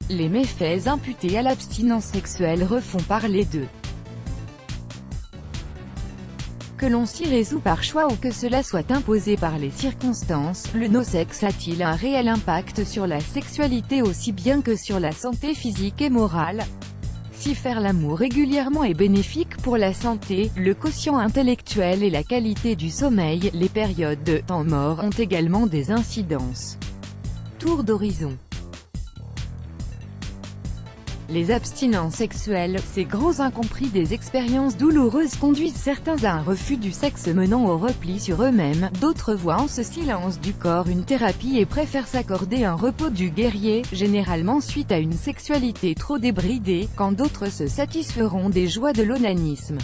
Les méfaits imputés à l'abstinence sexuelle refont parler d'eux. Que l'on s'y résout par choix ou que cela soit imposé par les circonstances, le no-sex a-t-il un réel impact sur la sexualité aussi bien que sur la santé physique et morale? Si faire l'amour régulièrement est bénéfique pour la santé, le quotient intellectuel et la qualité du sommeil, les périodes de temps mort ont également des incidences. Tour d'horizon. Les abstinences sexuelles, ces gros incompris des expériences douloureuses conduisent certains à un refus du sexe menant au repli sur eux-mêmes, d'autres voient en ce silence du corps une thérapie et préfèrent s'accorder un repos du guerrier, généralement suite à une sexualité trop débridée, quand d'autres se satisferont des joies de l'onanisme.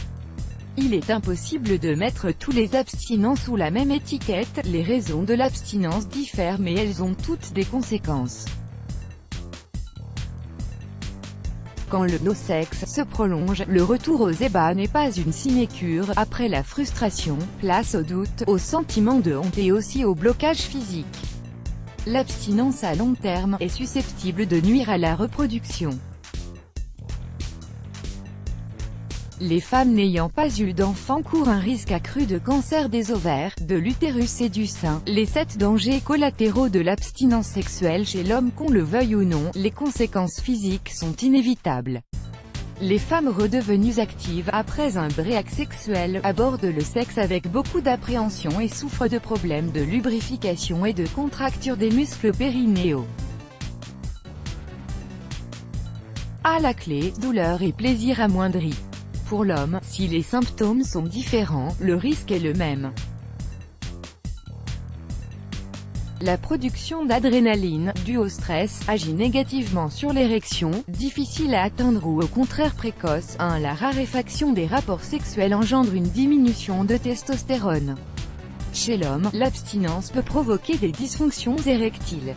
Il est impossible de mettre tous les abstinents sous la même étiquette, les raisons de l'abstinence diffèrent mais elles ont toutes des conséquences. Quand le no-sex se prolonge, le retour aux ébats n'est pas une sinécure. Après la frustration, place au doute, au sentiment de honte et aussi au blocage physique. L'abstinence à long terme est susceptible de nuire à la reproduction. Les femmes n'ayant pas eu d'enfants courent un risque accru de cancer des ovaires, de l'utérus et du sein. Les 7 dangers collatéraux de l'abstinence sexuelle chez l'homme, qu'on le veuille ou non, les conséquences physiques sont inévitables. Les femmes redevenues actives après un break sexuel abordent le sexe avec beaucoup d'appréhension et souffrent de problèmes de lubrification et de contracture des muscles périnéaux. À la clé, douleur et plaisir amoindris. Pour l'homme, si les symptômes sont différents, le risque est le même. La production d'adrénaline, due au stress, agit négativement sur l'érection, difficile à atteindre ou au contraire précoce. 1. La raréfaction des rapports sexuels engendre une diminution de testostérone. Chez l'homme, l'abstinence peut provoquer des dysfonctions érectiles.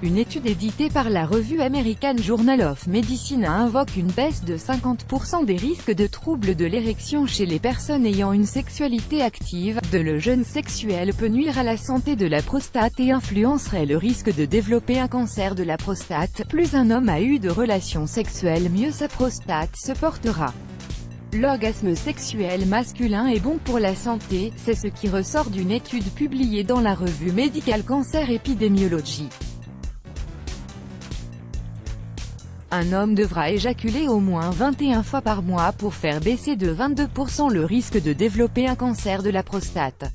Une étude éditée par la revue American Journal of Medicine invoque une baisse de 50% des risques de troubles de l'érection chez les personnes ayant une sexualité active. Le jeûne sexuel peut nuire à la santé de la prostate et influencerait le risque de développer un cancer de la prostate. Plus un homme a eu de relations sexuelles, mieux sa prostate se portera. L'orgasme sexuel masculin est bon pour la santé, c'est ce qui ressort d'une étude publiée dans la revue Medical Cancer Epidemiology. Un homme devra éjaculer au moins 21 fois par mois pour faire baisser de 22% le risque de développer un cancer de la prostate.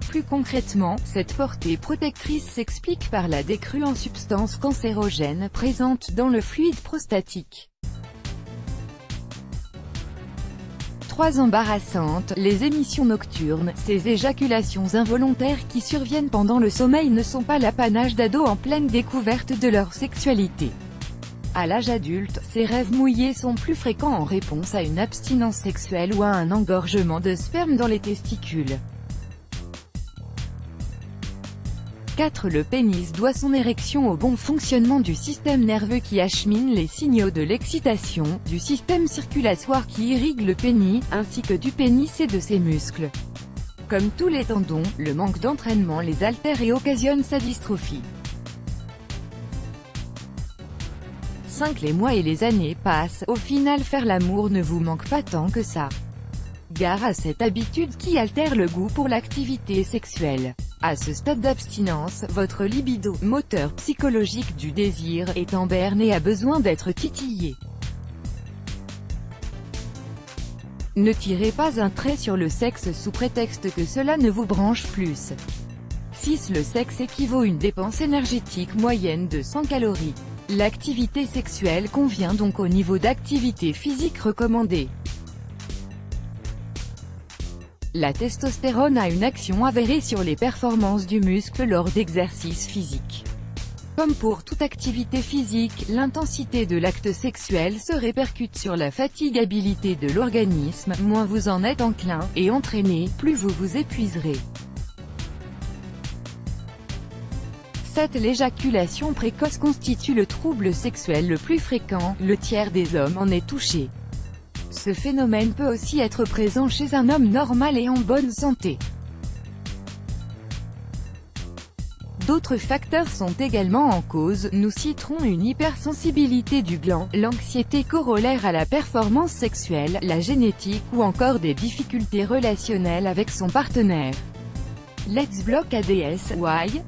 Plus concrètement, cette portée protectrice s'explique par la décrue en substances cancérogènes présentes dans le fluide prostatique. 3. Embarrassantes, les émissions nocturnes, ces éjaculations involontaires qui surviennent pendant le sommeil ne sont pas l'apanage d'ados en pleine découverte de leur sexualité. À l'âge adulte, ces rêves mouillés sont plus fréquents en réponse à une abstinence sexuelle ou à un engorgement de sperme dans les testicules. 4. Le pénis doit son érection au bon fonctionnement du système nerveux qui achemine les signaux de l'excitation, du système circulatoire qui irrigue le pénis, ainsi que du pénis et de ses muscles. Comme tous les tendons, le manque d'entraînement les altère et occasionne sa dystrophie. 5. Les mois et les années passent, au final faire l'amour ne vous manque pas tant que ça. Gare à cette habitude qui altère le goût pour l'activité sexuelle. À ce stade d'abstinence, votre libido, moteur psychologique du désir, est en berne et a besoin d'être titillé. Ne tirez pas un trait sur le sexe sous prétexte que cela ne vous branche plus. 6. Le sexe équivaut à une dépense énergétique moyenne de 100 calories. L'activité sexuelle convient donc au niveau d'activité physique recommandé. La testostérone a une action avérée sur les performances du muscle lors d'exercices physiques. Comme pour toute activité physique, l'intensité de l'acte sexuel se répercute sur la fatigabilité de l'organisme, moins vous en êtes enclin et entraîné, plus vous vous épuiserez. 7. L'éjaculation précoce constitue le trouble sexuel le plus fréquent, le tiers des hommes en est touché. Ce phénomène peut aussi être présent chez un homme normal et en bonne santé. D'autres facteurs sont également en cause, nous citerons une hypersensibilité du gland, l'anxiété corollaire à la performance sexuelle, la génétique ou encore des difficultés relationnelles avec son partenaire. Let's block ADS, why?